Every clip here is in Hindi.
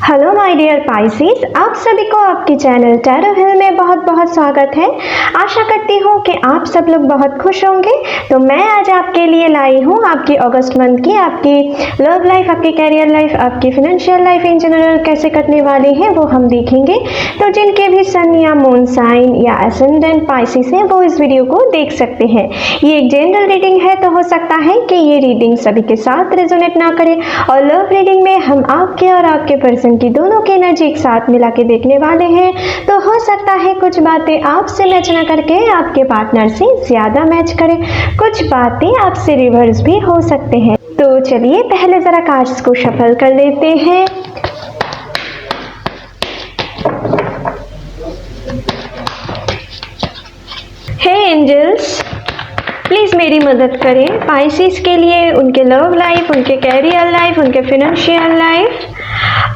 हेलो माय डियर पाइसेस, आप सभी को आपके चैनल टैरो हिल में बहुत बहुत स्वागत है। आशा करती हूँ कि आप सब लोग बहुत खुश होंगे। तो मैं आज आपके लिए लाई हूँ आपकी अगस्त मंथ की आपकी लव लाइफ, आपकी कैरियर लाइफ, आपकी फाइनेंशियल लाइफ इन जनरल कैसे कटने वाली है वो हम देखेंगे। तो जिनके भी सन या मून साइन या एसेंडेंट पाइसेस हैं वो इस वीडियो को देख सकते हैं। ये एक जनरल रीडिंग है, तो हो सकता है कि ये रीडिंग सभी के साथ रेजोनेट ना करे। और लव रीडिंग में हम आपके और आपके पर्सन की दोनों की एनर्जी एक साथ मिला के देखने वाले हैं। तो हो सकता है कुछ बातें आपसे मैच ना करके आपके पार्टनर से ज्यादा मैच करें, कुछ बातें आपसे रिवर्स भी हो सकते हैं। तो चलिए पहले जरा कार्ड्स को शफल कर लेते हैं। हे एंजल्स, प्लीज़ मेरी मदद करें पाइसेस के लिए, उनके लव लाइफ, उनके कैरियर लाइफ, उनके फिनेंशियल लाइफ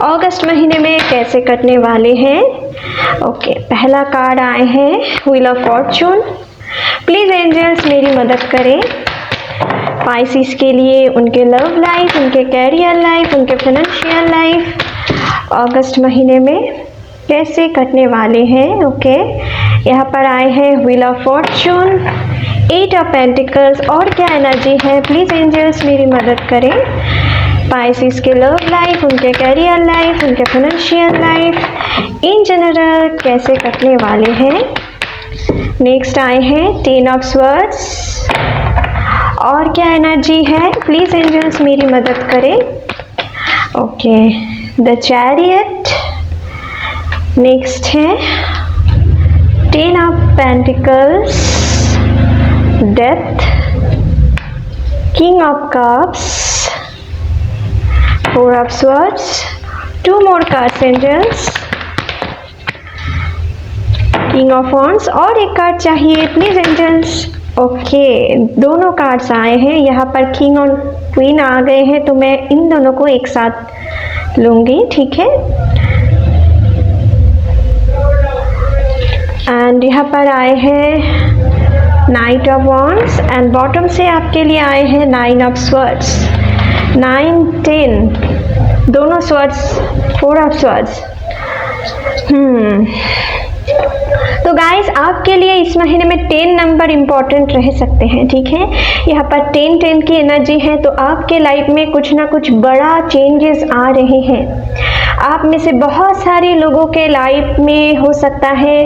अगस्त महीने में कैसे कटने वाले हैं। ओके, पहला कार्ड आए हैं wheel of fortune. Please angels मेरी मदद करें पाइसेस के लिए, उनके लव लाइफ, उनके कैरियर लाइफ, उनके फाइनेंशियल लाइफ अगस्त महीने में कैसे कटने वाले हैं। ओके, यहाँ पर आए हैं wheel of Fortune, 8 of pentacles. और क्या एनर्जी है, प्लीज़ एंजल्स मेरी मदद करें पाइसेस के लव लाइफ, उनके कैरियर लाइफ, उनके फाइनेंशियल लाइफ इन जनरल कैसे कटने वाले हैं। नेक्स्ट आए हैं 10 ऑफ स्वर्ड्स। और क्या एनर्जी है, प्लीज़ एंजल्स मेरी मदद करें। Okay, the chariot. नेक्स्ट है 10 of pentacles, death, king of cups, 4 of swords, 2 more cards angels, king of wands और एक कार्ड चाहिए प्लीज एंजल्स। ओके, दोनों कार्ड्स आए हैं, यहाँ पर किंग और क्वीन आ गए हैं, तो मैं इन दोनों को एक साथ लूंगी, ठीक है। एंड यहाँ पर आए हैं night of wands and bottom से आपके लिए आए हैं 9 ऑफ स्वर्ड्स, 9, 10 दोनों स्वर्ड्स, 4 ऑफ स्वर्ड्स। तो गाइस आपके लिए इस महीने में 10 नंबर इम्पॉर्टेंट रह सकते हैं, ठीक है। यहाँ पर 10 की एनर्जी है, तो आपके लाइफ में कुछ ना कुछ बड़ा चेंजेस आ रहे हैं। आप में से बहुत सारे लोगों के लाइफ में हो सकता है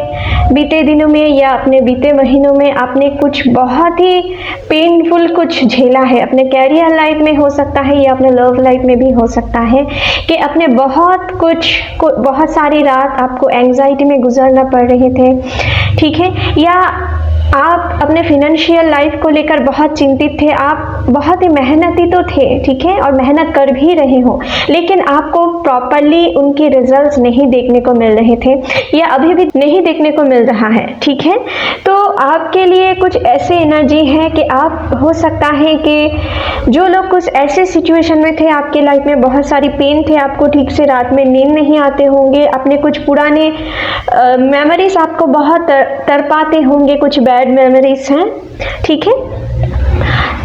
बीते दिनों में या अपने बीते महीनों में आपने कुछ बहुत ही पेनफुल कुछ झेला है। अपने कैरियर लाइफ में हो सकता है या अपने लव लाइफ में भी हो सकता है कि अपने बहुत सारी रात आपको एंग्जाइटी में गुजरना पड़ रहे थे, ठीक है। या आप अपने फिनेंशियल लाइफ को लेकर बहुत चिंतित थे, आप बहुत ही मेहनती तो थे, ठीक है, और मेहनत कर भी रहे हो, लेकिन आपको प्रॉपरली उनके रिजल्ट्स नहीं देखने को मिल रहे थे या अभी भी नहीं देखने को मिल रहा है, ठीक है। तो आपके लिए कुछ ऐसे एनर्जी है कि आप हो सकता है कि जो लोग कुछ ऐसे सिचुएशन में थे, आपके लाइफ में बहुत सारी पेन थे, आपको ठीक से रात में नींद नहीं आते होंगे, अपने कुछ पुराने मेमोरीज आपको बहुत तड़पाते होंगे, कुछ बैड मेमोरीज हैं, ठीक है,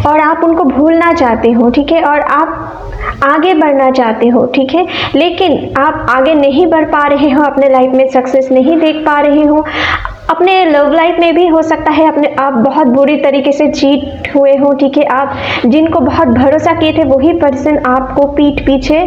और आप उनको भूलना चाहते हो, ठीक है, और आप आगे बढ़ना चाहते हो, ठीक है, लेकिन आप आगे नहीं बढ़ पा रहे हो, अपने लाइफ में सक्सेस नहीं देख पा रहे हो। अपने लव लाइफ में भी हो सकता है आप बहुत बुरी तरीके से चीट हुए हो, ठीक है। आप जिनको बहुत भरोसा किए थे वही पर्सन आपको पीठ पीछे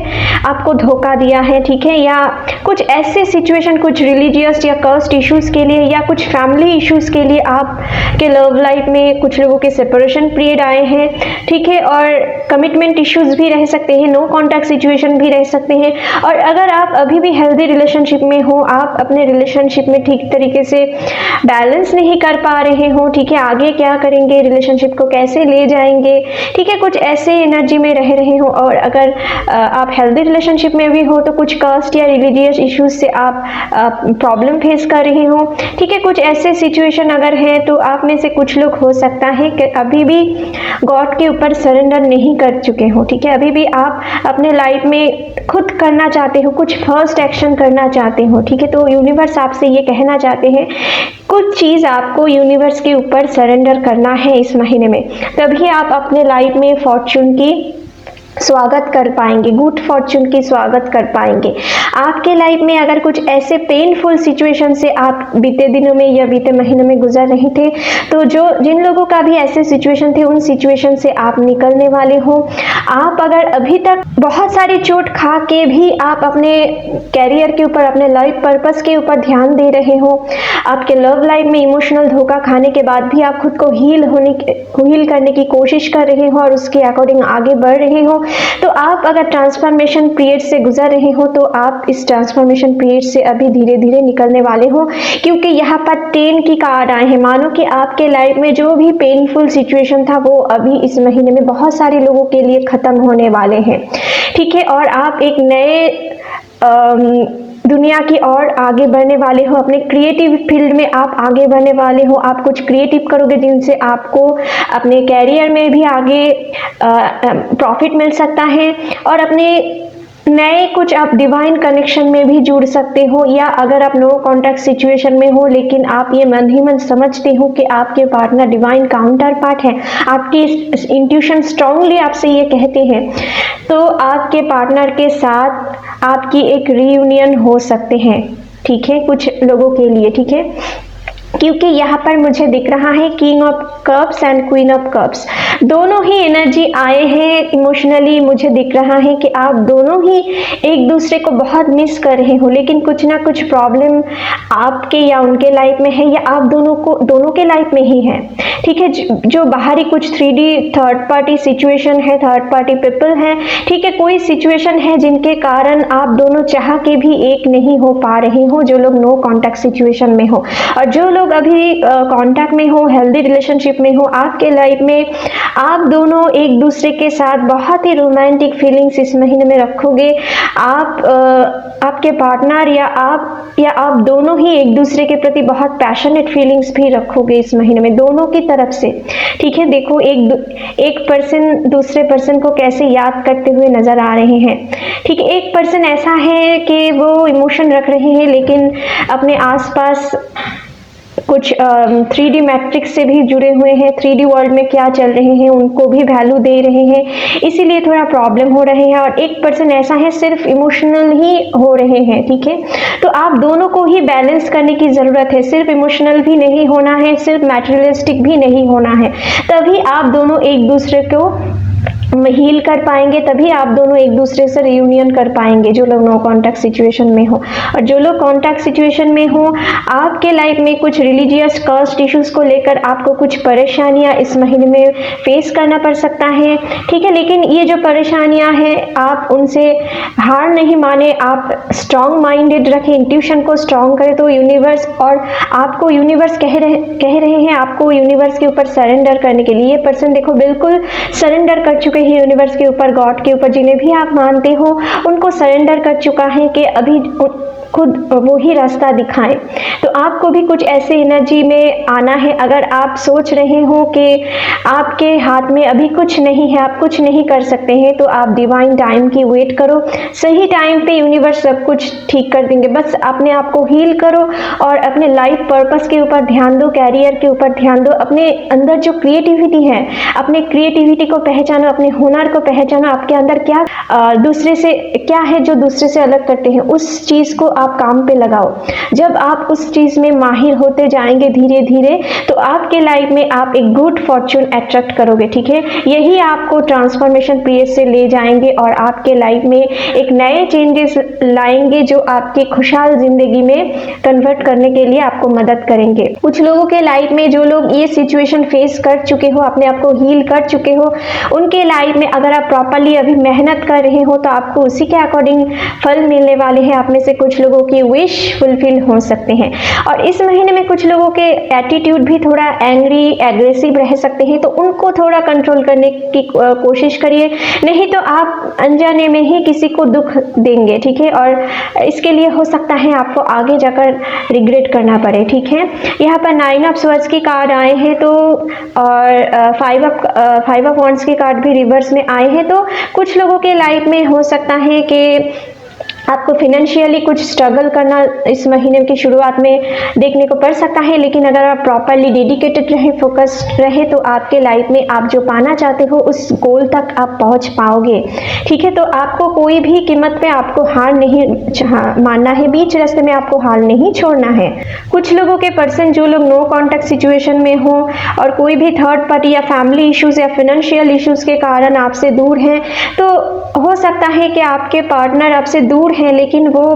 आपको धोखा दिया है, ठीक है। या कुछ ऐसे सिचुएशन, कुछ रिलीजियस या कास्ट इश्यूज के लिए या कुछ फैमिली इश्यूज के लिए आपके लव लाइफ में कुछ लोगों के सेपरेशन पीरियड आए हैं, ठीक है, और कमिटमेंट इश्यूज भी रह सकते हैं, नो कॉन्टैक्ट सिचुएशन भी रह सकते हैं। और अगर आप अभी भी हेल्दी रिलेशनशिप में हो, आप अपने रिलेशनशिप में ठीक तरीके से बैलेंस नहीं कर पा रहे हो, ठीक है, आगे क्या करेंगे, रिलेशनशिप को कैसे ले जाएंगे, ठीक है, कुछ ऐसे एनर्जी में रह रहे हो। और अगर आप हेल्दी रिलेशनशिप में भी हो तो कुछ कास्ट या रिलीजियस इश्यूज से आप प्रॉब्लम फेस कर रहे हो, ठीक है। कुछ ऐसे सिचुएशन अगर है तो आप में से कुछ लोग हो सकता है कि अभी भी गॉड के ऊपर सरेंडर नहीं कर चुके हो, ठीक है। अभी भी आप अपने लाइफ में खुद करना चाहते हो, कुछ फर्स्ट एक्शन करना चाहते हो, ठीक है। तो यूनिवर्स आपसे ये कहना चाहते हैं कुछ चीज़ आपको यूनिवर्स के ऊपर सरेंडर करना है इस महीने में, तभी आप अपने लाइफ में फॉर्चून की स्वागत कर पाएंगे, गुड फॉर्चून की स्वागत कर पाएंगे। आपके लाइफ में अगर कुछ ऐसे पेनफुल सिचुएशन से आप बीते दिनों में या बीते महीनों में गुजर रहे थे, तो जो जिन लोगों का भी ऐसे सिचुएशन थे, उन सिचुएशन से आप निकलने वाले हो। आप अगर अभी तक बहुत सारी चोट खा के भी आप अपने कैरियर के ऊपर, अपने लाइफ पर्पस के ऊपर ध्यान दे रहे हो, आपके लव लाइफ में इमोशनल धोखा खाने के बाद भी आप खुद को हील करने की कोशिश कर रहे हो और उसके अकॉर्डिंग आगे बढ़ रहे हो, तो आप अगर ट्रांसफॉर्मेशन पीरियड से गुजर रहे हो, तो आप इस ट्रांसफॉर्मेशन पीरियड से अभी धीरे धीरे निकलने वाले हो, क्योंकि यहाँ पर 10 की कार्ड आए हैं। मानो कि आपके लाइफ में जो भी पेनफुल सिचुएशन था, वो अभी इस महीने में बहुत सारे लोगों के लिए खत्म होने वाले हैं, ठीक है। और आप एक नए दुनिया की ओर आगे बढ़ने वाले हो, अपने क्रिएटिव फील्ड में आप आगे बढ़ने वाले हो। आप कुछ क्रिएटिव करोगे जिनसे आपको अपने कैरियर में भी आगे प्रॉफिट मिल सकता है, और अपने नए कुछ आप डिवाइन कनेक्शन में भी जुड़ सकते हो। या अगर आप नो कॉन्टैक्ट सिचुएशन में हो, लेकिन आप ये मन ही मन समझते हो कि आपके पार्टनर डिवाइन काउंटर पार्ट है, आपकी इंट्यूशन स्ट्रांगली आपसे ये कहते हैं, तो आपके पार्टनर के साथ आपकी एक रीयूनियन हो सकते हैं, ठीक है, कुछ लोगों के लिए, ठीक है। क्योंकि यहाँ पर मुझे दिख रहा है king of cups and queen of cups, दोनों ही एनर्जी आए हैं। इमोशनली मुझे दिख रहा है कि आप दोनों ही एक दूसरे को बहुत मिस कर रहे हो, लेकिन कुछ ना कुछ प्रॉब्लम आपके या उनके लाइफ में है, या आप दोनों के लाइफ में ही है, ठीक है। जो बाहरी कुछ 3D थर्ड पार्टी सिचुएशन है, थर्ड पार्टी पीपल है, ठीक है, कोई सिचुएशन है जिनके कारण आप दोनों चाह के भी एक नहीं हो पा रहे हो, जो लोग नो कॉन्टैक्ट सिचुएशन में हो। और जो लोग अभी कांटेक्ट में हो, हेल्दी रिलेशनशिप में हो, आपके लाइफ में आप दोनों एक दूसरे के साथ बहुत ही रोमांटिक फीलिंग्स इस महीने में रखोगे। आपके पार्टनर या आप दोनों ही एक दूसरे के प्रति बहुत पैशनेट फीलिंग्स भी रखोगे इस महीने में, दोनों की तरफ से, ठीक है। देखो एक पर्सन दूसरे पर्सन को कैसे याद करते हुए नजर आ रहे हैं, ठीक है। एक पर्सन ऐसा है कि वो इमोशन रख रहे हैं, लेकिन अपने आसपास कुछ 3D मैट्रिक्स से भी जुड़े हुए हैं, 3D वर्ल्ड में क्या चल रहे हैं उनको भी वैल्यू दे रहे हैं, इसीलिए थोड़ा प्रॉब्लम हो रहे हैं। और एक पर्सन ऐसा है सिर्फ इमोशनल ही हो रहे हैं, ठीक है। तो आप दोनों को ही बैलेंस करने की ज़रूरत है, सिर्फ इमोशनल भी नहीं होना है, सिर्फ मैटेरियलिस्टिक भी नहीं होना है, तभी आप दोनों एक दूसरे को हील कर पाएंगे, तभी आप दोनों एक दूसरे से रियूनियन कर पाएंगे, जो लोग नो कॉन्टैक्ट सिचुएशन में हो। और जो लोग कॉन्टैक्ट सिचुएशन में हो, आपके लाइफ में कुछ रिलीजियस कास्ट इश्यूज को लेकर आपको कुछ परेशानियां इस महीने में फेस करना पड़ सकता है, ठीक है। लेकिन ये जो परेशानियां हैं, आप उनसे हार नहीं माने, आप स्ट्रॉन्ग माइंडेड रखें, इंट्यूशन को स्ट्रॉन्ग करें, तो यूनिवर्स और आपको यूनिवर्स कह रहे हैं आपको यूनिवर्स के ऊपर सरेंडर करने के लिए। ये पर्सन देखो बिल्कुल सरेंडर कर चुके ही यूनिवर्स के ऊपर, गॉड के ऊपर, जिन्हें भी आप मानते हो उनको सरेंडर कर चुका है कि अभी खुद वो ही रास्ता दिखाएं। तो आपको भी कुछ ऐसे एनर्जी में आना है। अगर आप सोच रहे हो कि आपके हाथ में अभी कुछ नहीं है, आप कुछ नहीं कर सकते हैं, तो आप डिवाइन टाइम की वेट करो, सही टाइम पे यूनिवर्स सब कुछ ठीक कर देंगे। बस अपने आप को हील करो और अपने लाइफ पर्पस के ऊपर ध्यान दो, कैरियर के ऊपर ध्यान दो, अपने अंदर जो क्रिएटिविटी है, अपने क्रिएटिविटी को पहचानो, अपने हुनर को पहचानो, आपके अंदर क्या दूसरे से क्या है जो दूसरे से अलग करते हैं, उस चीज़ को आप काम पे लगाओ। जब आप उस चीज़ में माहिर होते जाएंगे धीरे धीरे, तो आपके लाइफ में आप एक गुड फॉर्चून अट्रैक्ट करोगे, ठीक है। यही आपको ट्रांसफॉर्मेशन पीरियड से ले जाएंगे और आपके लाइफ में एक नए चेंजेस लाएंगे, जो आपकी खुशहाल जिंदगी में कन्वर्ट करने के लिए आपको मदद करेंगे। कुछ लोगों के लाइफ में, जो लोग ये सिचुएशन फेस कर चुके हो, अपने आप को हील कर चुके हो, उनके लाइफ में अगर आप प्रॉपरली अभी मेहनत कर रहे हो, तो आपको उसी के अकॉर्डिंग फल मिलने वाले हैं। आप में से कुछ लोगों की विश फुलफिल हो सकते हैं। और इस महीने में कुछ लोगों के एटीट्यूड भी थोड़ा एंग्री, एग्रेसिव रह सकते हैं, तो उनको थोड़ा कंट्रोल करने की कोशिश करिए, नहीं तो आप अनजाने में ही किसी को दुख देंगे, ठीक है। और इसके लिए हो सकता है आपको आगे जाकर रिग्रेट करना पड़े, ठीक है। यहाँ पर 9 ऑफ स्वॉर्ड्स की कार्ड आए हैं, तो और 5 ऑफ वॉन्ड्स की कार्ड भी रिवर्स में आए हैं। तो कुछ लोगों के लाइफ में हो सकता है कि आपको फिनेंशियली कुछ स्ट्रगल करना इस महीने की शुरुआत में देखने को पड़ सकता है, लेकिन अगर आप प्रॉपरली डेडिकेटेड रहे, फोकस्ड रहे, तो आपके लाइफ में आप जो पाना चाहते हो उस गोल तक आप पहुंच पाओगे। ठीक है, तो आपको कोई भी कीमत पे आपको हार नहीं मानना है, बीच रास्ते में आपको हार नहीं छोड़ना है। कुछ लोगों के पर्सन जो लोग नो कॉन्टैक्ट सिचुएशन में हो और कोई भी थर्ड पार्टी या फैमिली इश्यूज या फिनेंशियल इश्यूज के कारण आपसे दूर हैं, तो हो सकता है कि आपके पार्टनर आपसे दूर हैं, लेकिन वो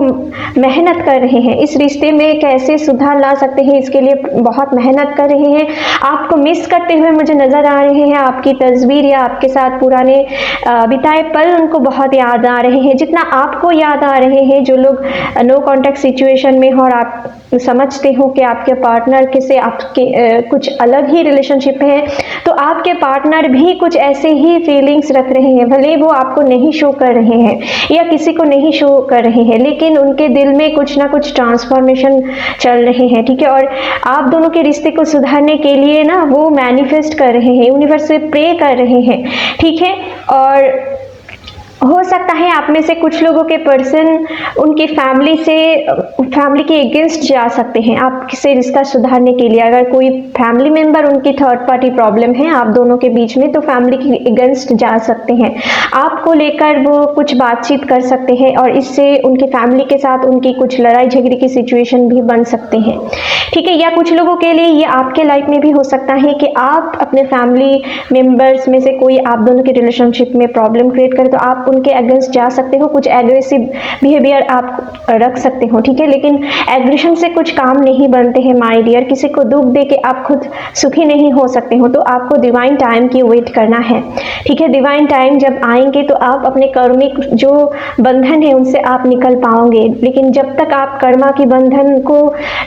मेहनत कर रहे हैं। इस रिश्ते में कैसे सुधार ला सकते हैं, इसके लिए बहुत मेहनत कर रहे हैं। आपको मिस करते हुए मुझे नज़र आ रहे हैं। आपकी तस्वीर या आपके साथ पुराने बिताए पल उनको बहुत याद आ रहे हैं, जितना आपको याद आ रहे हैं। जो लोग नो कॉन्टैक्ट सिचुएशन में हो और आप समझते हो कि आपके पार्टनर के से आपके कुछ अलग ही रिलेशनशिप है, तो आपके पार्टनर भी कुछ ऐसे ही फीलिंग्स रख रहे हैं। भले वो आपको नहीं शो कर रहे हैं या किसी को नहीं शो कर रहे हैं, लेकिन उनके दिल में कुछ ना कुछ ट्रांसफॉर्मेशन चल रहे हैं। ठीक है, और आप दोनों के रिश्ते को सुधारने के लिए ना वो मैनिफेस्ट कर रहे हैं, यूनिवर्स से प्रे कर रहे हैं। ठीक है, और हो सकता है आप में से कुछ लोगों के पर्सन उनकी फैमिली के अगेंस्ट जा सकते हैं आपसे रिश्ता सुधारने के लिए। अगर कोई फैमिली मेंबर उनकी थर्ड पार्टी प्रॉब्लम है आप दोनों के बीच में, तो फैमिली के अगेंस्ट जा सकते हैं। आपको लेकर वो कुछ बातचीत कर सकते हैं और इससे उनकी फैमिली के साथ उनकी कुछ लड़ाई झगड़े की सिचुएशन भी बन सकते हैं। ठीक है, या कुछ लोगों के लिए ये आपके लाइफ में भी हो सकता है कि आप अपने फैमिली मेंबर्स में से कोई आप दोनों के रिलेशनशिप में प्रॉब्लम क्रिएट करे, तो आप उनके अगेंस्ट जा सकते हो, कुछ एग्रेसिव बिहेवियर आप रख सकते हो। ठीक है, लेकिन एग्रेशन से कुछ काम नहीं बनते हैं माय डियर। किसी को दुख दे के आप खुद सुखी नहीं हो सकते हो, तो आपको डिवाइन टाइम की वेट करना है। ठीक है, डिवाइन टाइम जब आएंगे तो आप अपने कर्मिक जो बंधन है उनसे आप निकल पाओगे, लेकिन जब तक आप कर्मा की बंधन को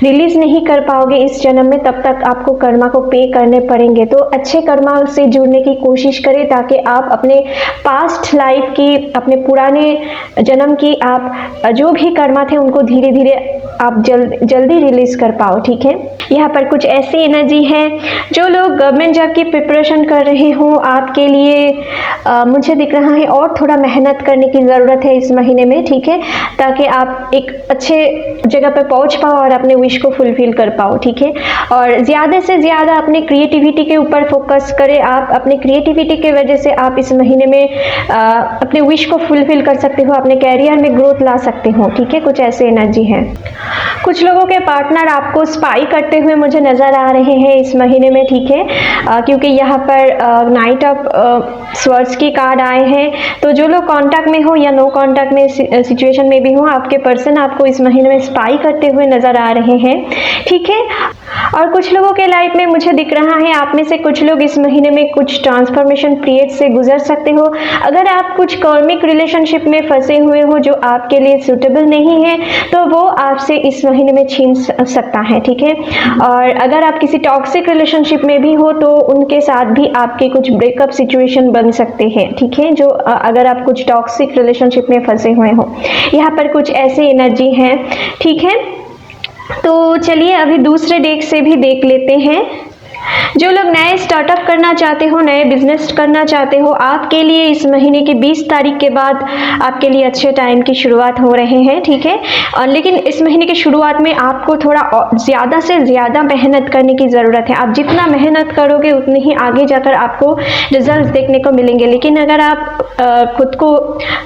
रिलीज नहीं कर पाओगे इस जन्म में, तब तक आपको कर्मा को पे करने पड़ेंगे। तो अच्छे कर्मा से जुड़ने की कोशिश करें ताकि आप अपने पास्ट लाइफ की, अपने पुराने जन्म की आप जो भी कर्मा थे उनको धीरे धीरे आप जल्दी रिलीज कर पाओ। ठीक है, यहाँ पर कुछ ऐसी एनर्जी है जो लोग गवर्नमेंट जॉब की प्रिपरेशन कर रहे हो, आपके लिए मुझे दिख रहा है और थोड़ा मेहनत करने की ज़रूरत है इस महीने में। ठीक है, ताकि आप एक अच्छे जगह पर पहुँच पाओ और अपने विश को फुलफिल कर पाओ। ठीक है, और ज़्यादा से ज़्यादा अपने क्रिएटिविटी के ऊपर फोकस करें। आप अपने क्रिएटिविटी के वजह से आप इस महीने में अपने विश को फुलफिल कर सकते हो, अपने कैरियर में ग्रोथ ला सकते हो। ठीक है, कुछ ऐसे एनर्जी है। कुछ लोगों के पार्टनर आपको स्पाई करते हुए मुझे नज़र आ रहे हैं इस महीने में। ठीक है, क्योंकि यहाँ पर नाइट ऑफ स्वर्ड्स की कार्ड आए हैं, तो जो लोग कांटेक्ट में हो या नो कांटेक्ट में सिचुएशन में भी हो, आपके पर्सन आपको इस महीने में स्पाई करते हुए नज़र आ रहे हैं। ठीक है, और कुछ लोगों के लाइफ में मुझे दिख रहा है आप में से कुछ लोग इस महीने में कुछ ट्रांसफॉर्मेशन पीरियड से गुजर सकते हो। अगर आप कुछ कार्मिक रिलेशनशिप में फंसे हुए हो जो आपके लिए सूटेबल नहीं है, तो वो आपसे इस महीने में छीन सकता है। ठीक है, और अगर आप किसी टॉक्सिक रिलेशनशिप में भी हो तो उनके साथ भी आपके कुछ ब्रेकअप सिचुएशन बन सकते हैं। ठीक है, जो अगर आप कुछ टॉक्सिक रिलेशनशिप में फंसे हुए हो, यहाँ पर कुछ ऐसी एनर्जी है। ठीक है, तो चलिए अभी दूसरे डेक से भी देख लेते हैं। जो लोग नए स्टार्टअप करना चाहते हो, नए बिजनेस करना चाहते हो, आपके लिए इस महीने की 20 तारीख के बाद आपके लिए अच्छे टाइम की शुरुआत हो रहे हैं। ठीक है, और लेकिन इस महीने की शुरुआत में आपको थोड़ा ज़्यादा से ज़्यादा मेहनत करने की ज़रूरत है। आप जितना मेहनत करोगे उतनी ही आगे जाकर आपको रिजल्ट देखने को मिलेंगे। लेकिन अगर आप खुद को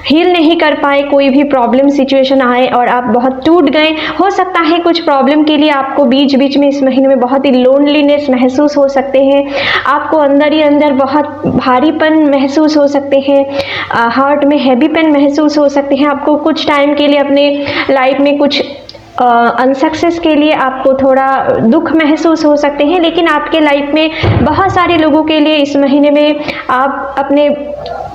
हील नहीं कर पाए, कोई भी प्रॉब्लम सिचुएशन आए और आप बहुत टूट गए, हो सकता है कुछ प्रॉब्लम के लिए आपको बीच बीच में इस महीने में बहुत ही लोनलीनेस महसूस हो सकते हैं। आपको अंदर ही अंदर बहुत भारीपन महसूस हो सकते हैं, हार्ट में हैवीपन महसूस हो सकते हैं। आपको कुछ टाइम के लिए अपने लाइफ में कुछ अनसक्सेस के लिए आपको थोड़ा दुख महसूस हो सकते हैं। लेकिन आपके लाइफ में बहुत सारे लोगों के लिए इस महीने में आप अपने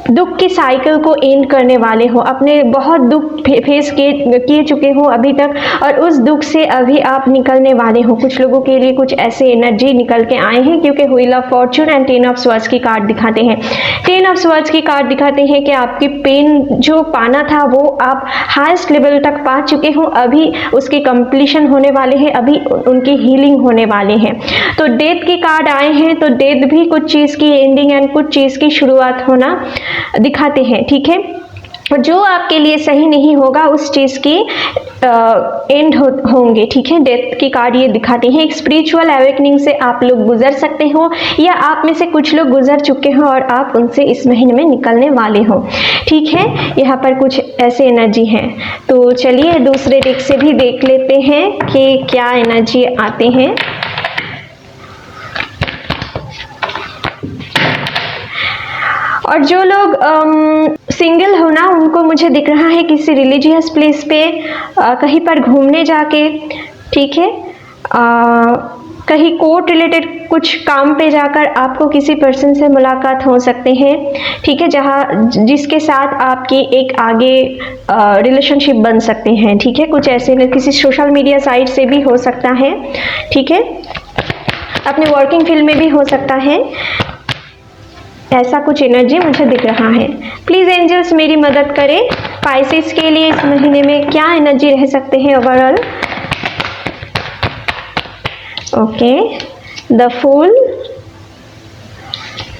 दुख की साइकिल को एंड करने वाले हो। अपने बहुत दुख फेस किए चुके हो अभी तक, और उस दुख से अभी आप निकलने वाले हो। कुछ लोगों के लिए कुछ ऐसे एनर्जी निकल के आए हैं, क्योंकि wheel of Fortune and 10 of swords की कार्ड दिखाते हैं। 10 ऑफ स्वर्ड्स की कार्ड दिखाते हैं कि आपकी पेन जो पाना था वो आप हाईएस्ट लेवल तक पा चुके हो। अभी उसके कंप्लीशन होने वाले हैं, अभी उनकी हीलिंग होने वाले हैं। तो डेथ की कार्ड आए हैं, तो डेथ भी कुछ चीज़ की एंडिंग एंड कुछ चीज़ की शुरुआत होना दिखाते हैं। ठीक है, और जो आपके लिए सही नहीं होगा उस चीज़ की एंड होंगे, ठीक है। डेथ की कार्ड ये दिखाते हैं। एक स्पिरिचुअल अवेकनिंग से आप लोग गुजर सकते हो या आप में से कुछ लोग गुजर चुके हो और आप उनसे इस महीने में निकलने वाले हो, ठीक है। यहाँ पर कुछ ऐसे एनर्जी हैं। तो चलिए दूसरे डेक से भी देख लेते हैं कि क्या एनर्जी आते हैं। और जो लोग सिंगल हो ना, उनको मुझे दिख रहा है किसी रिलीजियस प्लेस पे कहीं पर घूमने जाके, ठीक है, कहीं कोर्ट रिलेटेड कुछ काम पे जाकर आपको किसी पर्सन से मुलाकात हो सकते हैं, ठीक है, जहाँ जिसके साथ आपकी एक आगे रिलेशनशिप बन सकते हैं, ठीक है। कुछ ऐसे किसी सोशल मीडिया साइट से भी हो सकता है, ठीक है। अपने वर्किंग फील्ड में भी हो सकता है। ऐसा कुछ एनर्जी मुझे दिख रहा है। प्लीज़ एंजल्स मेरी मदद करें। पाइसेस के लिए इस महीने में क्या एनर्जी रह सकते हैं overall. Okay, the fool,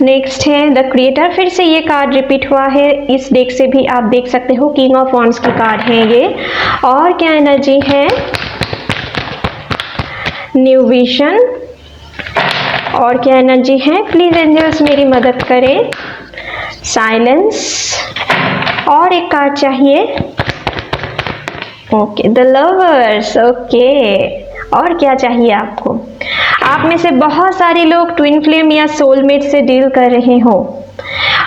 next है द क्रिएटर। फिर से ये कार्ड रिपीट हुआ है इस डेक से भी, आप देख सकते हो किंग ऑफ वॉन्ड्स की कार्ड है ये। और क्या एनर्जी है, न्यू विजन। और क्या एनर्जी है, प्लीज एंजल्स मेरी मदद करें। साइलेंस। और एक कार्ड चाहिए। Okay, the lovers. ओके, और क्या चाहिए आपको। आप में से बहुत सारे लोग ट्विन फ्लेम या सोलमेट से डील कर रहे हो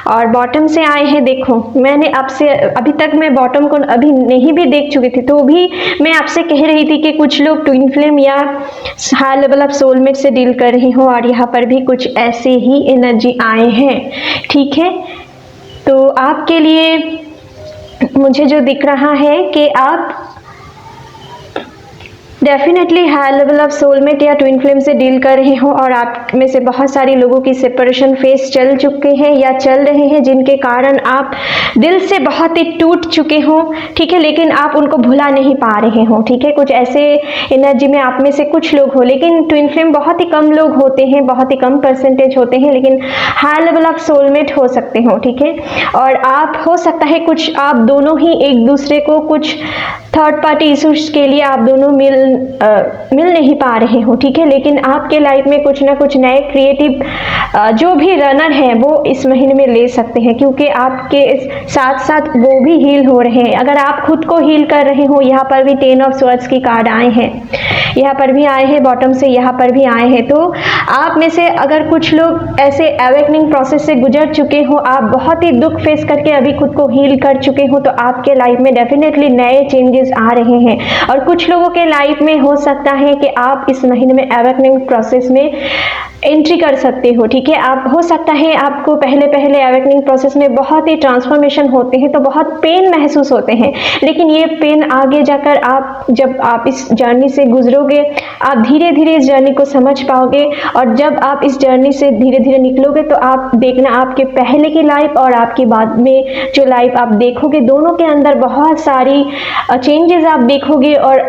और बॉटम से आए हैं। देखो, मैंने आपसे अभी तक मैं बॉटम को अभी नहीं भी देख चुकी थी, तो भी मैं आपसे कह रही थी कि कुछ लोग ट्विन फ्लेम या हाई लेवल ऑफ सोलमेट से डील कर रहे हो और यहाँ पर भी कुछ ऐसे ही एनर्जी आए हैं, ठीक है। तो आपके लिए मुझे जो दिख रहा है कि आप definitely high level of soulmate या ट्विन फ्लेम से डील कर रहे हो और आप में से बहुत सारे लोगों की सेपरेशन फेस चल चुके हैं या चल रहे हैं, जिनके कारण आप दिल से बहुत ही टूट चुके हो, ठीक है, लेकिन आप उनको भुला नहीं पा रहे हो, ठीक है। कुछ ऐसे एनर्जी में आप में से कुछ लोग हो, लेकिन ट्विन फ्लेम बहुत ही कम लोग होते हैं, बहुत ही कम परसेंटेज होते हैं, लेकिन हाई लेवल ऑफ सोलमेट हो सकते हो, ठीक है। और आप हो सकता है कुछ आप दोनों ही एक दूसरे को कुछ थर्ड पार्टी इश्यूज के लिए आप दोनों मिल नहीं पा रहे हो, ठीक है। लेकिन आपके लाइफ में कुछ ना कुछ नए क्रिएटिव जो भी रनर हैं वो इस महीने में ले सकते हैं, क्योंकि आपके साथ साथ वो भी हील हो रहे हैं। अगर आप खुद को हील कर रहे हो, यहाँ पर भी 10 ऑफ स्वॉर्ड्स की कार्ड आए हैं, यहाँ पर भी आए हैं बॉटम से, यहाँ पर भी आए हैं। तो आप में से अगर कुछ लोग ऐसे अवेकनिंग प्रोसेस से गुजर चुके हो, आप बहुत ही दुख फेस करके अभी खुद को हील कर चुके हो, तो आपके लाइफ में डेफिनेटली नए चेंजेस आ रहे हैं। और कुछ लोगों के लाइफ में हो सकता है कि आप इस महीने में अवेकनिंग प्रोसेस में एंट्री कर सकते हो, ठीक है। आप हो सकता है आपको पहले अवेकनिंग प्रोसेस में बहुत ही ट्रांसफॉर्मेशन होते हैं, तो बहुत पेन महसूस होते हैं, लेकिन ये पेन आगे जाकर आप जब आप इस जर्नी से गुजरोगे, आप धीरे धीरे इस जर्नी को समझ पाओगे। और जब आप इस जर्नी से धीरे धीरे निकलोगे तो आप देखना आपके पहले की लाइफ और आपकी बाद में जो लाइफ आप देखोगे, दोनों के अंदर बहुत सारी चेंजेस आप देखोगे और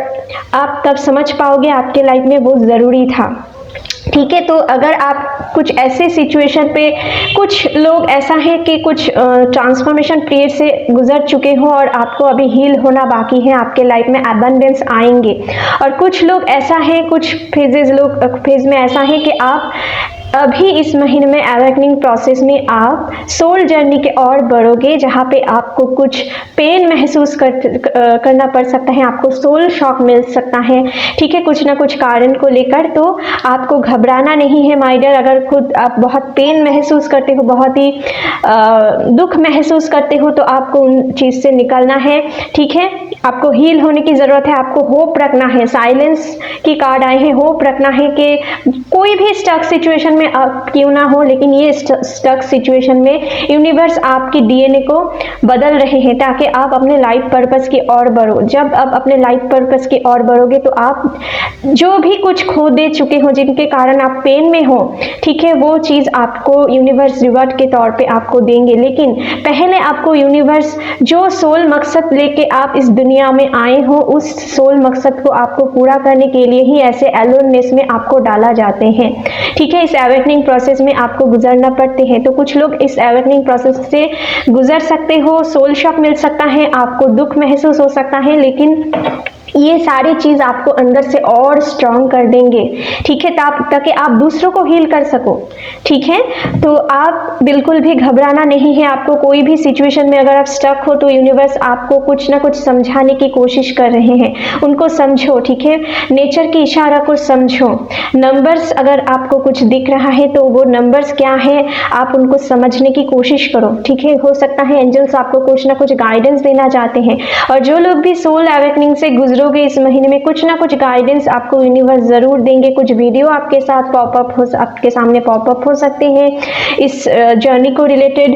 आप तब समझ पाओगे आपके लाइफ में वो ज़रूरी था, ठीक है। तो अगर आप कुछ ऐसे सिचुएशन पे, कुछ लोग ऐसा है कि कुछ ट्रांसफॉर्मेशन पीरियड से गुजर चुके हो और आपको अभी हील होना बाकी है, आपके लाइफ में अबंडेंस आएंगे। और कुछ लोग ऐसा है, कुछ फेज में ऐसा है कि आप अभी इस महीने में अवेकनिंग प्रोसेस में आप सोल जर्नी के और बढ़ोगे, जहाँ पे आपको कुछ पेन महसूस करना पड़ सकता है, आपको सोल शॉक मिल सकता है, ठीक है, कुछ ना कुछ कारण को लेकर। तो आपको घबराना नहीं है माय डियर। अगर खुद आप बहुत पेन महसूस करते हो, बहुत ही दुख महसूस करते हो, तो आपको उन चीज़ से निकलना है, ठीक है। आपको हील होने की ज़रूरत है, आपको होप रखना है। साइलेंस की कार्ड आए हैं, होप रखना है कि कोई भी स्टक सिचुएशन में आप क्यों ना हो, लेकिन ये स्टक सिचुएशन में यूनिवर्स आपकी डीएनए को बदल रहे हैं ताकि आप अपने लाइफ पर्पस की ओर बढ़ो। जब आप अपने लाइफ पर्पस की ओर बढ़ोगे तो आप जो भी कुछ खो दे चुके हो, जिनके कारण आप पेन में हो, ठीक है, वो चीज़ आपको यूनिवर्स रिवॉर्ड के तौर पे आपको देंगे। लेकिन पहले आपको यूनिवर्स जो सोल मकसद लेके आप इस दुनिया दुनिया में आए हो उस सोल मकसद को आपको पूरा करने के लिए ही ऐसे एलोननेस में आपको डाला जाते हैं, ठीक है। इस अवेकनिंग प्रोसेस में आपको गुजरना पड़ते हैं। तो कुछ लोग इस अवेकनिंग प्रोसेस से गुजर सकते हो, सोल शॉक मिल सकता है, आपको दुख महसूस हो सकता है, लेकिन ये सारी चीज़ आपको अंदर से और स्ट्रॉन्ग कर देंगे, ठीक है, ताकि आप दूसरों को हील कर सको, ठीक है। तो आप बिल्कुल भी घबराना नहीं है। आपको कोई भी सिचुएशन में अगर आप स्टक हो तो यूनिवर्स आपको कुछ ना कुछ समझाने की कोशिश कर रहे हैं, उनको समझो, ठीक है। नेचर की इशारा को समझो। नंबर्स अगर आपको कुछ दिख रहा है तो वो नंबर्स क्या है, आप उनको समझने की कोशिश करो, ठीक है। हो सकता है एंजल्स आपको कुछ ना कुछ गाइडेंस देना चाहते हैं। और जो लोग भी सोल अवेकनिंग से गुजरोगे इस महीने में, कुछ ना कुछ गाइडेंस आपको यूनिवर्स जरूर देंगे। कुछ वीडियो आपके साथ आपके सामने पॉपअप हो सकते हैं इस जर्नी को रिलेटेड।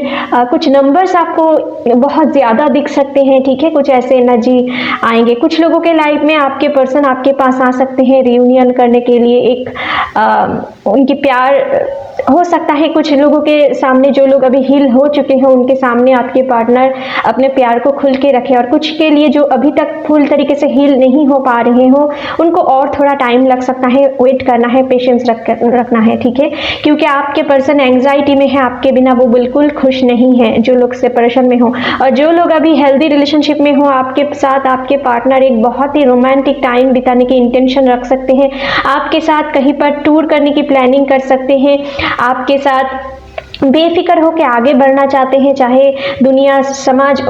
कुछ नंबर्स आपको बहुत ज़्यादा दिख सकते हैं, ठीक है। कुछ ऐसे एनर्जी आएंगे। कुछ लोगों के लाइफ में आपके पर्सन आपके पास आ सकते हैं रियूनियन करने के लिए, एक उनकी प्यार हो सकता है। कुछ लोगों के सामने, जो लोग अभी हील हो चुके हैं, उनके सामने आपके पार्टनर अपने प्यार को खुल के रखे। और कुछ के लिए जो अभी तक फुल तरीके से हील नहीं हो पा रहे हो, उनको और थोड़ा टाइम लग सकता है, वेट करना है, पेशेंस रखना है, ठीक है। क्योंकि आपके पर्सन एंग्जाइटी में है, आपके बिना वो बिल्कुल खुश नहीं है, जो लोग सेपरेशन में हो। और जो लोग अभी हेल्दी रिलेशनशिप में हो, आपके साथ आपके पार्टनर एक बहुत ही रोमांटिक टाइम बिताने की इंटेंशन रख सकते हैं। आपके साथ कहीं पर टूर करने की प्लानिंग कर सकते हैं, आपके साथ बेफिक्र होकर आगे बढ़ना चाहते हैं, चाहे दुनिया समाज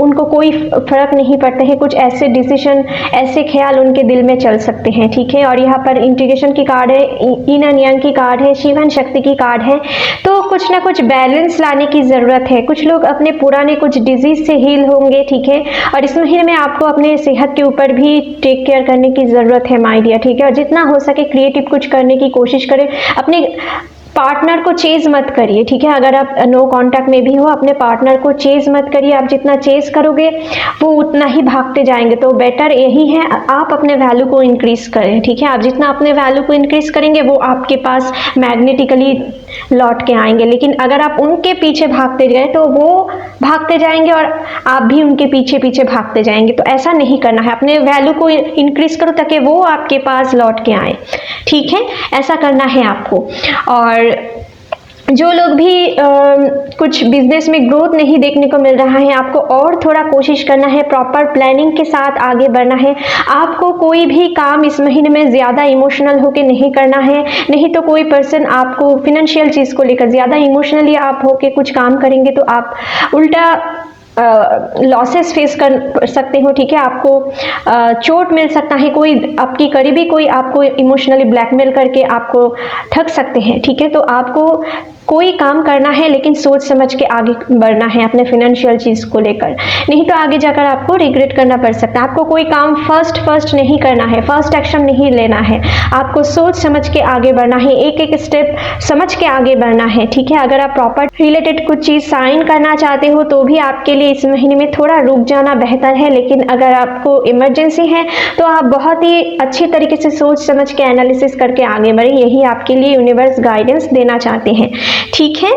उनको कोई फर्क नहीं पड़ता है। कुछ ऐसे डिसीजन, ऐसे ख्याल उनके दिल में चल सकते हैं, ठीक है। और यहाँ पर इंटीग्रेशन की कार्ड है, यिन एंड यांग की कार्ड है, शिव एंड शक्ति की कार्ड है। तो कुछ ना कुछ बैलेंस लाने की ज़रूरत है। कुछ लोग अपने पुराने कुछ डिजीज से हील होंगे, ठीक है। और इस महीने में आपको अपने सेहत के ऊपर भी टेक केयर करने की ज़रूरत है माय डियर, ठीक है। और जितना हो सके क्रिएटिव कुछ करने की कोशिश करें। अपने पार्टनर को चेज मत करिए, ठीक है। अगर आप नो कांटेक्ट में भी हो, अपने पार्टनर को चेज मत करिए। आप जितना चेज करोगे वो उतना ही भागते जाएंगे। तो बेटर यही है आप अपने वैल्यू को इंक्रीज करें, ठीक है। आप जितना अपने वैल्यू को इंक्रीज करेंगे वो आपके पास मैग्नेटिकली लौट के आएंगे। लेकिन अगर आप उनके पीछे भागते गए तो वो भागते जाएंगे और आप भी उनके पीछे पीछे भागते जाएंगे। तो ऐसा नहीं करना है। अपने वैल्यू को इंक्रीज करो ताकि वो आपके पास लौट के आए, ठीक है। ऐसा करना है आपको। और जो लोग भी कुछ बिजनेस में ग्रोथ नहीं देखने को मिल रहा है, आपको और थोड़ा कोशिश करना है, प्रॉपर प्लानिंग के साथ आगे बढ़ना है। आपको कोई भी काम इस महीने में ज़्यादा इमोशनल होके नहीं करना है, नहीं तो कोई पर्सन आपको फिनेंशियल चीज़ को लेकर ज़्यादा इमोशनली आप होके कुछ काम करेंगे तो आप उल्टा लॉसेस फेस कर सकते हो, ठीक है। आपको चोट मिल सकता है, कोई आपकी करीबी कोई आपको इमोशनली ब्लैकमेल करके आपको ठग सकते हैं, ठीक है। तो आपको कोई काम करना है लेकिन सोच समझ के आगे बढ़ना है अपने फिनेंशियल चीज़ को लेकर, नहीं तो आगे जाकर आपको रिग्रेट करना पड़ सकता है। आपको कोई काम फर्स्ट नहीं करना है, फर्स्ट एक्शन नहीं लेना है। आपको सोच समझ के आगे बढ़ना है, एक एक स्टेप समझ के आगे बढ़ना है, ठीक है। अगर आप प्रॉपर्टी रिलेटेड कुछ चीज़ साइन करना चाहते हो तो भी आपके लिए इस महीने में थोड़ा रुक जाना बेहतर है। लेकिन अगर आपको इमरजेंसी है तो आप बहुत ही अच्छी तरीके से सोच समझ के एनालिसिस करके आगे बढ़ें। यही आपके लिए यूनिवर्स गाइडेंस देना चाहते हैं, ठीक है।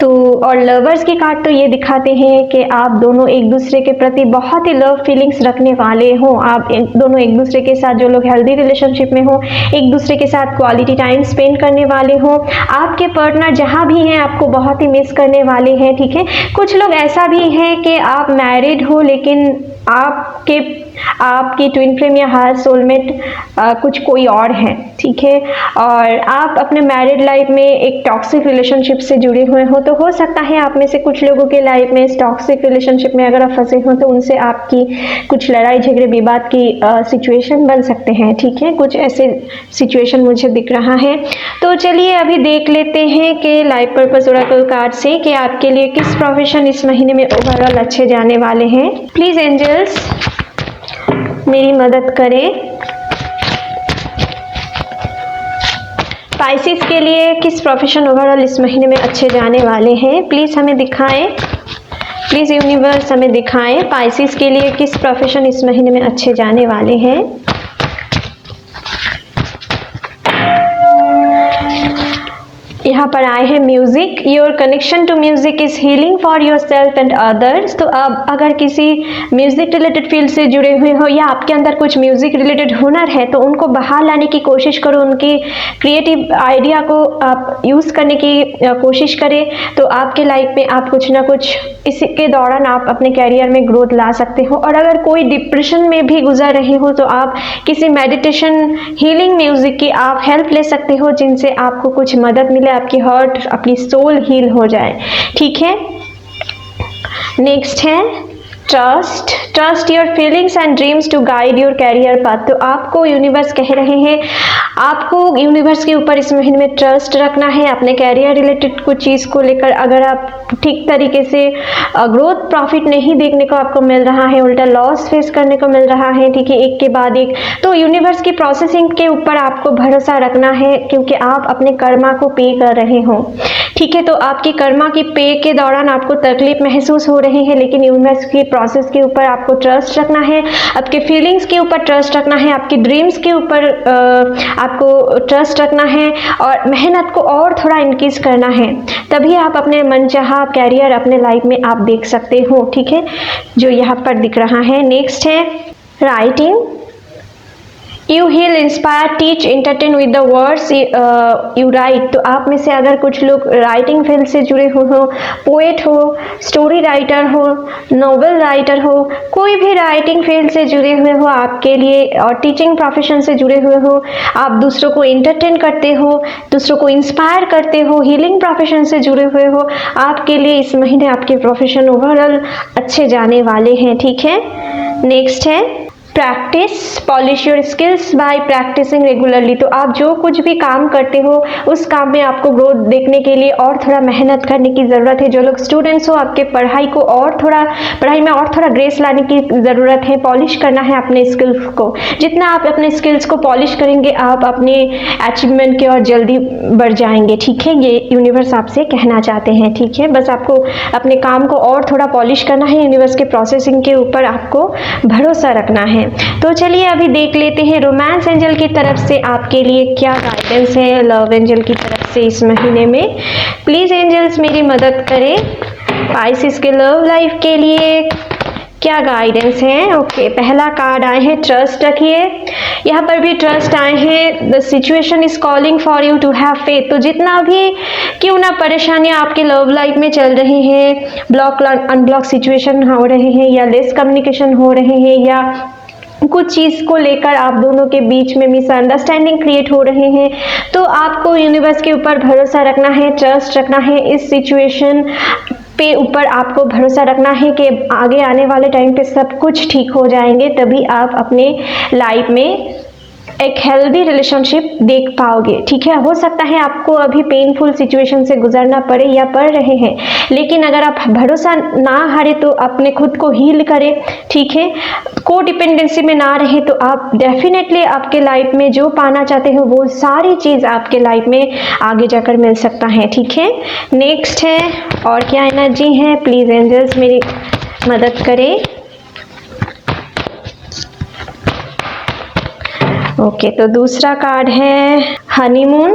तो और लवर्स की कार्ड तो ये दिखाते हैं कि आप दोनों एक दूसरे के प्रति बहुत ही लव फीलिंग्स रखने वाले हो। आप दोनों एक दूसरे के साथ, जो लोग हेल्दी रिलेशनशिप में हो, एक दूसरे के साथ क्वालिटी टाइम स्पेंड करने वाले हो। आपके पार्टनर जहाँ भी हैं आपको बहुत ही मिस करने वाले हैं, ठीक है। कुछ लोग ऐसा भी हैं कि आप मैरिड हो लेकिन आपकी ट्विन फ्लेम या हार्ट सोलमेट कुछ कोई और है, ठीक है। और आप अपने मैरिड लाइफ में एक टॉक्सिक रिलेशनशिप से जुड़े हुए हो। तो हो सकता है आप में से कुछ लोगों के लाइफ में इस टॉक्सिक रिलेशनशिप में अगर आप फंसे हो तो उनसे आपकी कुछ लड़ाई झगड़े विवाद की सिचुएशन बन सकते हैं, ठीक है। कुछ ऐसे सिचुएशन मुझे दिख रहा है। तो चलिए अभी देख लेते हैं कि लाइफ पर्पस ओरेकल कार्ड से कि आपके लिए किस प्रोफेशन इस महीने में ओवरऑल अच्छे जाने वाले हैं। प्लीज एंजल्स मेरी मदद करें। स्पाइसेस के लिए किस प्रोफेशन ओवरऑल इस महीने में अच्छे जाने वाले हैं, प्लीज़ हमें दिखाएं। प्लीज़ यूनिवर्स हमें दिखाएं स्पाइसेस के लिए किस प्रोफेशन इस महीने में अच्छे जाने वाले हैं। यहाँ यहाँ पर आए हैं music. Your connection to music is healing for your self and others. तो अब अगर किसी म्यूजिक रिलेटेड फील्ड से जुड़े हुए हो या आपके अंदर कुछ म्यूजिक रिलेटेड हुनर है तो उनको बाहर लाने की कोशिश करो, उनकी क्रिएटिव आइडिया को आप यूज़ करने की कोशिश करें, तो आपके लाइफ में आप कुछ ना कुछ इसके दौरान आप अपने कैरियर में ग्रोथ ला सकते हो। और अगर कोई डिप्रेशन में भी गुजर रहे हो तो आप किसी मेडिटेशन हीलिंग म्यूजिक की आप हेल्प ले सकते हो, जिनसे आपको कुछ मदद मिले, आपकी हार्ट, अपनी सोल हील हो जाए। ठीक है, नेक्स्ट है trust your feelings and dreams to guide your career path. तो आपको यूनिवर्स कह रहे हैं, आपको यूनिवर्स के ऊपर इस महीने में ट्रस्ट रखना है अपने कैरियर रिलेटेड कुछ चीज़ को लेकर। अगर आप ठीक तरीके से ग्रोथ प्रॉफिट नहीं देखने को आपको मिल रहा है, उल्टा लॉस फेस करने को मिल रहा है, ठीक है, एक के बाद एक, तो यूनिवर्स की प्रोसेसिंग के ऊपर आपको भरोसा रखना है, क्योंकि आप अपने कर्मा को पे कर रहे हो। ठीक है, तो आपकी कर्मा की पे के दौरान आपको तकलीफ महसूस हो रही है, लेकिन यूनिवर्स की प्रोसेस के ऊपर आपको ट्रस्ट रखना है, आपके फीलिंग्स के ऊपर ट्रस्ट रखना है, आपकी ड्रीम्स के ऊपर आपको ट्रस्ट रखना है और मेहनत को और थोड़ा इंक्रीज करना है, तभी आप अपने मनचाहा कैरियर अपने लाइफ में आप देख सकते हो। ठीक है, जो यहाँ पर दिख रहा है। नेक्स्ट है writing. You heal, inspire, teach, entertain with the words you write. तो आप में से अगर कुछ लोग राइटिंग फील्ड से जुड़े हो, पोएट हो, स्टोरी राइटर हो, नोवेल राइटर हो, कोई भी राइटिंग फील्ड से जुड़े हुए हो आपके लिए, और टीचिंग प्रोफेशन से जुड़े हुए हो, आप दूसरों को एंटरटेन करते हो, दूसरों को इंस्पायर करते हो, हीलिंग प्रोफेशन से जुड़े हुए हो, आपके लिए इस महीने आपके प्रोफेशन ओवरऑल अच्छे जाने वाले हैं। ठीक है, नेक्स्ट है practice, polish your skills by practicing regularly. तो आप जो कुछ भी काम करते हो उस काम में आपको ग्रोथ देखने के लिए और थोड़ा मेहनत करने की ज़रूरत है। जो लोग स्टूडेंट्स हो, आपके पढ़ाई में और थोड़ा ग्रेस लाने की ज़रूरत है, पॉलिश करना है अपने स्किल्स को। जितना आप अपने स्किल्स को पॉलिश करेंगे आप अपने अचीवमेंट के और जल्दी बढ़ जाएंगे। ठीक है, ये यूनिवर्स आपसे कहना चाहते हैं। ठीक है, बस आपको अपने काम को और थोड़ा पॉलिश करना है, यूनिवर्स के प्रोसेसिंग के ऊपर आपको भरोसा रखना है। तो चलिए अभी देख लेते हैं रोमांस एंजल की तरफ से आपके लिए क्या गाइडेंस है लव एंजल की तरफ से इस महीने में। प्लीज एंजल्स मेरी मदद करें पाइसेस के लव लाइफ के लिए क्या गाइडेंस है। ओके, पहला कार्ड आए हैं ट्रस्ट रखिए। यहाँ पर भी ट्रस्ट आए हैं, the situation is calling for you to have faith. तो जितना भी क्यों ना परेशानियाँ आपके लव लाइफ में चल रही हैं, ब्लॉक अनब्लॉक सिचुएशन हो रहे हैं, या लेस कम्युनिकेशन हो रहे हैं, या कुछ चीज़ को लेकर आप दोनों के बीच में मिसअंडरस्टैंडिंग क्रिएट हो रहे हैं, तो आपको यूनिवर्स के ऊपर भरोसा रखना है, ट्रस्ट रखना है। इस सिचुएशन पे ऊपर आपको भरोसा रखना है कि आगे आने वाले टाइम पे सब कुछ ठीक हो जाएंगे, तभी आप अपने लाइफ में एक हेल्दी रिलेशनशिप देख पाओगे। ठीक है, हो सकता है आपको अभी पेनफुल सिचुएशन से गुजरना पड़े या पड़ रहे हैं, लेकिन अगर आप भरोसा ना हारे तो अपने खुद को हील करें। ठीक है, को डिपेंडेंसी में ना रहे तो आप डेफिनेटली आपके लाइफ में जो पाना चाहते हो वो सारी चीज़ आपके लाइफ में आगे जाकर मिल सकता है। ठीक है, नेक्स्ट है और क्या एनर्जी है, प्लीज एंजल्स मेरी मदद करें। ओके, तो दूसरा कार्ड है honeymoon,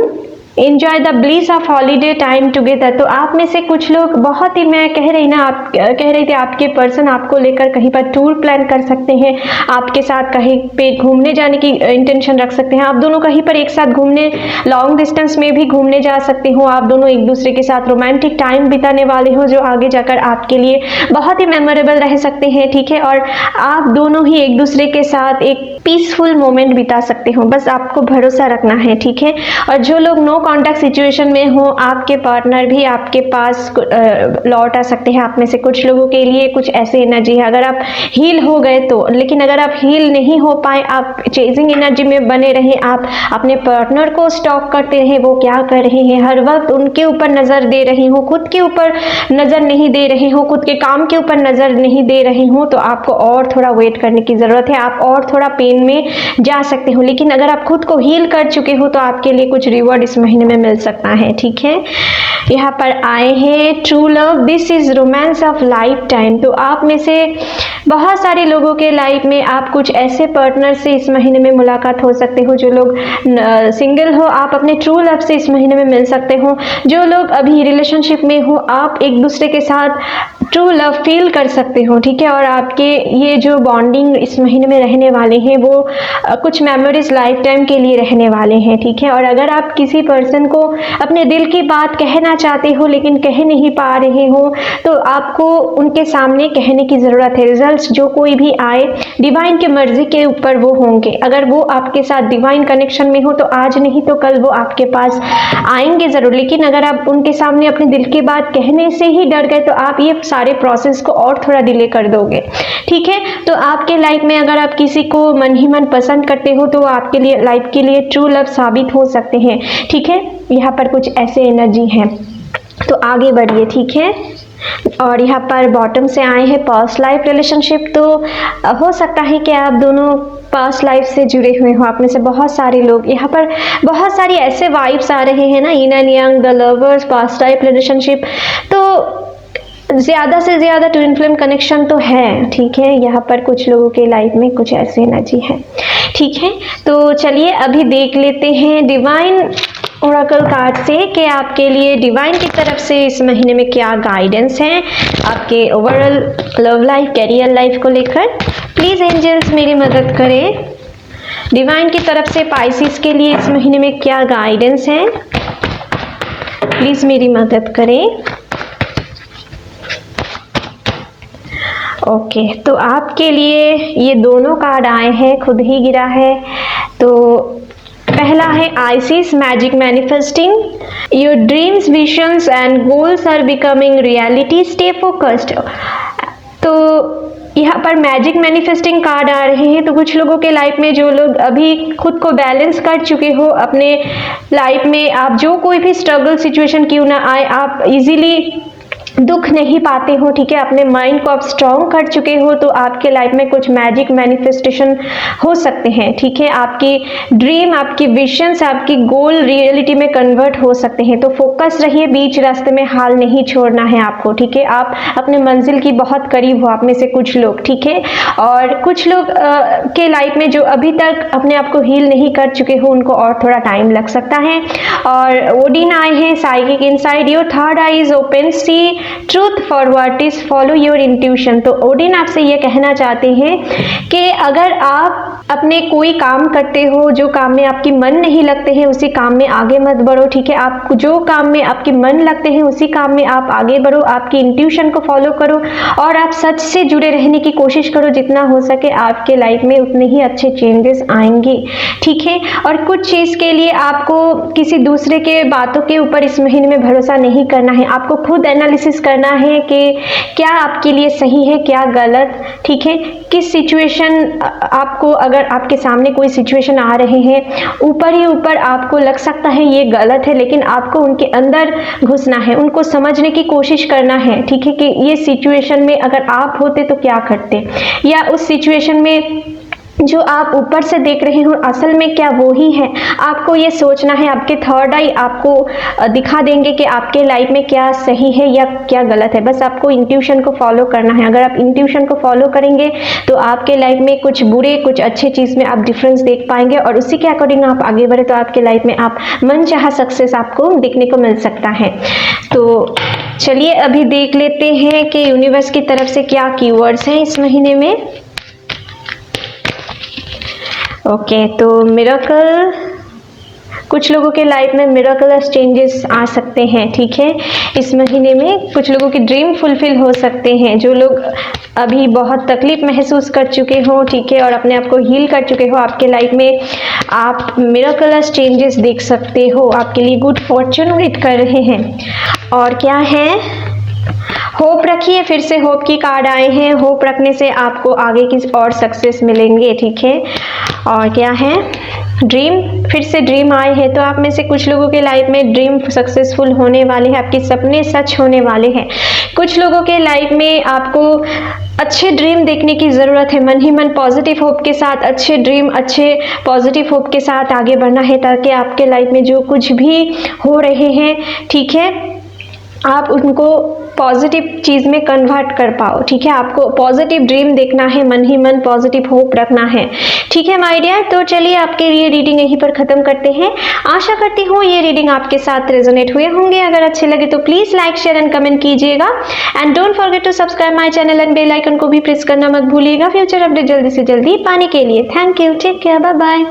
enjoy the bliss of holiday time together. तो आप में से कुछ लोग बहुत ही, मैं कह रही थी आपके पर्सन आपको लेकर कहीं पर टूर प्लान कर सकते हैं, आपके साथ कहीं पे घूमने जाने की इंटेंशन रख सकते हैं, आप दोनों कहीं पर एक साथ घूमने, लॉन्ग डिस्टेंस में भी घूमने जा सकते हो, आप दोनों एक दूसरे के साथ रोमांटिक टाइम बिताने वाले हो जो आगे जाकर आपके लिए बहुत ही मेमोरेबल रह सकते हैं। ठीक है, और आप दोनों ही एक दूसरे के साथ एक पीसफुल मोमेंट बिता सकते हो, बस आपको भरोसा रखना है। ठीक है, और जो लोग नो कॉन्टैक्ट सिचुएशन में हो, आपके पार्टनर भी आपके पास लौट आ सकते हैं। आप में से कुछ लोगों के लिए कुछ ऐसी एनर्जी है, अगर आप हील हो गए तो, लेकिन अगर आप हील नहीं हो पाए, आप चेजिंग एनर्जी में बने रहे, आप अपने पार्टनर को स्टॉक करते रहे, वो क्या कर रहे हैं, हर वक्त उनके ऊपर नज़र दे रहे हो, खुद के ऊपर नज़र नहीं दे रहे हो, खुद के काम के ऊपर नज़र नहीं दे रहे हो, तो आपको और थोड़ा वेट करने की ज़रूरत है, आप और थोड़ा पेन में जा सकते हो। लेकिन अगर आप खुद को हील कर चुके हो तो आपके लिए कुछ रिवॉर्ड इस महीने महीने में मिल सकता है, ठीक है। यहाँ पर आए हैं true love, this is romance of life time. तो आप में से बहुत सारे लोगों के लाइफ में आप कुछ ऐसे पार्टनर से इस महीने में मुलाकात हो सकते हो। जो लोग सिंगल हो, आप अपने ट्रू लव से इस महीने में मिल सकते हो। जो लोग अभी रिलेशनशिप में हो, आप एक दूसरे के साथ ट्रू लव फील कर सकते हो, ठीक है। और आपके ये जो बॉन्डिंग इस महीने में रहने वाले हैं वो कुछ मेमोरीज लाइफ टाइम के लिए रहने वाले हैं, ठीक है। और अगर आप किसी पर्सन को अपने दिल की बात कहना चाहते हो लेकिन कह नहीं पा रहे हो, तो आपको उनके सामने कहने की ज़रूरत है। रिजल्ट्स जो कोई भी आए डिवाइन के मर्जी के ऊपर वो होंगे। अगर वो आपके साथ डिवाइन कनेक्शन में हो तो आज नहीं तो कल वो आपके पास आएंगे ज़रूर। लेकिन अगर आप उनके सामने अपने दिल की बात कहने से ही डर गए तो आप ये सारे प्रोसेस को और थोड़ा डिले कर दोगे, ठीक है। तो आपके लाइफ में अगर आप किसी को मन ही मन पसंद करते हो तो आपके लिए लाइफ के लिए ट्रू लव साबित हो सकते हैं, ठीक है। यहाँ पर कुछ ऐसे एनर्जी हैं, तो आगे बढ़िए, ठीक है। और यहाँ पर बॉटम से आए हैं पास्ट लाइफ रिलेशनशिप। तो हो सकता है कि आप दोनों पास्ट लाइफ से जुड़े हुए हो। आप में से बहुत सारे लोग, यहाँ पर बहुत सारी ऐसे वाइब्स आ रहे हैं ना, yin and yang, the lovers, past life relationship. तो ज़्यादा से ज़्यादा ट्विन फ्लेम कनेक्शन तो है, ठीक है। यहाँ पर कुछ लोगों के लाइफ में कुछ ऐसी एनर्जी है, ठीक है। तो चलिए अभी देख लेते हैं डिवाइन ओरेकल कार्ड से कि आपके लिए डिवाइन की तरफ से इस महीने में क्या गाइडेंस है आपके overall love life, career life को लेकर। प्लीज़ एंजल्स मेरी मदद करें। डिवाइन की तरफ से पाइसिस के लिए इस महीने में क्या गाइडेंस है, प्लीज़ मेरी मदद करें। ओके, तो आपके लिए ये दोनों कार्ड आए हैं, खुद ही गिरा है। तो पहला है Isis magic manifesting, your dreams, visions and goals are becoming reality, stay focused. तो यहाँ पर मैजिक मैनिफेस्टिंग कार्ड आ रहे हैं। तो कुछ लोगों के लाइफ में जो लोग अभी खुद को बैलेंस कर चुके हो अपने लाइफ में, आप जो कोई भी स्ट्रगल सिचुएशन क्यों ना आए, आप इजीली दुख नहीं पाते हो, ठीक है। अपने माइंड को आप स्ट्रॉन्ग कर चुके हो, तो आपके लाइफ में कुछ मैजिक मैनिफेस्टेशन हो सकते हैं, ठीक है। आपकी ड्रीम, आपकी विजन्स, आपकी गोल रियलिटी में कन्वर्ट हो सकते हैं। तो फोकस रहिए, बीच रास्ते में हाल नहीं छोड़ना है आपको, ठीक है। आप अपने मंजिल की बहुत करीब हो, आप में से कुछ लोग, ठीक है। और कुछ लोग के लाइफ में जो अभी तक अपने आप को हील नहीं कर चुके हो, उनको और थोड़ा टाइम लग सकता है। और ओडिन आए हैं, psychic insight, your third eye is open, see truth for what is, follow your intuition. तो ओडिन आपसे ये कहना चाहते हैं कि अगर आप अपने कोई काम करते हो, जो काम में आपकी मन नहीं लगते हैं, उसी काम में आगे मत बढ़ो, ठीक है। आप जो काम में आपके मन लगते हैं उसी काम में आप आगे बढ़ो, आपकी इंट्यूशन को फॉलो करो और आप सच से जुड़े रहने की कोशिश करो। जितना हो सके आपके लाइफ में उतने ही अच्छे चेंजेस आएंगे, ठीक है। और कुछ चीज़ के लिए आपको किसी दूसरे के बातों के ऊपर इस महीने में भरोसा नहीं करना है। आपको खुद एनालिसिस करना है कि क्या आपके लिए सही है, क्या गलत, ठीक है। किस सिचुएशन आपको, अगर आपके सामने कोई सिचुएशन आ रहे हैं, ऊपर ही ऊपर आपको लग सकता है ये गलत है, लेकिन आपको उनके अंदर घुसना है, उनको समझने की कोशिश करना है, ठीक है। कि ये सिचुएशन में अगर आप होते तो क्या करते, या उस सिचुएशन में जो आप ऊपर से देख रहे हो असल में क्या वो ही है। आपको ये सोचना है, आपके थर्ड आई आपको दिखा देंगे कि आपके लाइफ में क्या सही है या क्या गलत है। बस आपको इंट्यूशन को फॉलो करना है। अगर आप इंट्यूशन को फॉलो करेंगे तो आपके लाइफ में कुछ बुरे कुछ अच्छे चीज़ में आप डिफरेंस देख पाएंगे और उसी के अकॉर्डिंग आप आगे बढ़े तो आपके लाइफ में आप मनचाहा सक्सेस आपको देखने को मिल सकता है। तो चलिए अभी देख लेते हैं कि यूनिवर्स की तरफ से क्या कीवर्ड्स हैं इस महीने में। ओके, तो मिरेकल, कुछ लोगों के लाइफ में मिरेकलस चेंजेस आ सकते हैं, ठीक है। इस महीने में कुछ लोगों की ड्रीम फुलफिल हो सकते हैं। जो लोग अभी बहुत तकलीफ महसूस कर चुके हो, ठीक है, और अपने आप को हील कर चुके हो, आपके लाइफ में आप मिरेकलस चेंजेस देख सकते हो। आपके लिए गुड फॉर्चून वेट कर रहे हैं। और क्या है, होप रखिए। फिर से होप की कार्ड आए हैं। होप रखने से आपको आगे की और सक्सेस मिलेंगे, ठीक है। और क्या है, ड्रीम, फिर से ड्रीम आए हैं। तो आप में से कुछ लोगों के लाइफ में ड्रीम सक्सेसफुल होने वाले हैं, आपके सपने सच होने वाले हैं। कुछ लोगों के लाइफ में आपको अच्छे ड्रीम देखने की ज़रूरत है। मन ही मन पॉजिटिव होप के साथ अच्छे ड्रीम, अच्छे पॉजिटिव होप के साथ आगे बढ़ना है, ताकि आपके लाइफ में जो कुछ भी हो रहे हैं, ठीक है, आप उनको पॉजिटिव चीज़ में कन्वर्ट कर पाओ। ठीक है, आपको पॉजिटिव ड्रीम देखना है, मन ही मन पॉजिटिव होप रखना है। ठीक है माय डियर, तो चलिए आपके लिए रीडिंग यहीं पर ख़त्म करते हैं। आशा करती हूँ ये रीडिंग आपके साथ रेजोनेट हुए होंगे। अगर अच्छे लगे तो please like, share and comment कीजिएगा and don't forget to subscribe my channel and bell icon को भी प्रेस करना मत भूलिएगा फ्यूचर अपडेट जल्दी से जल्दी पाने के लिए। Thank you, take care, bye bye.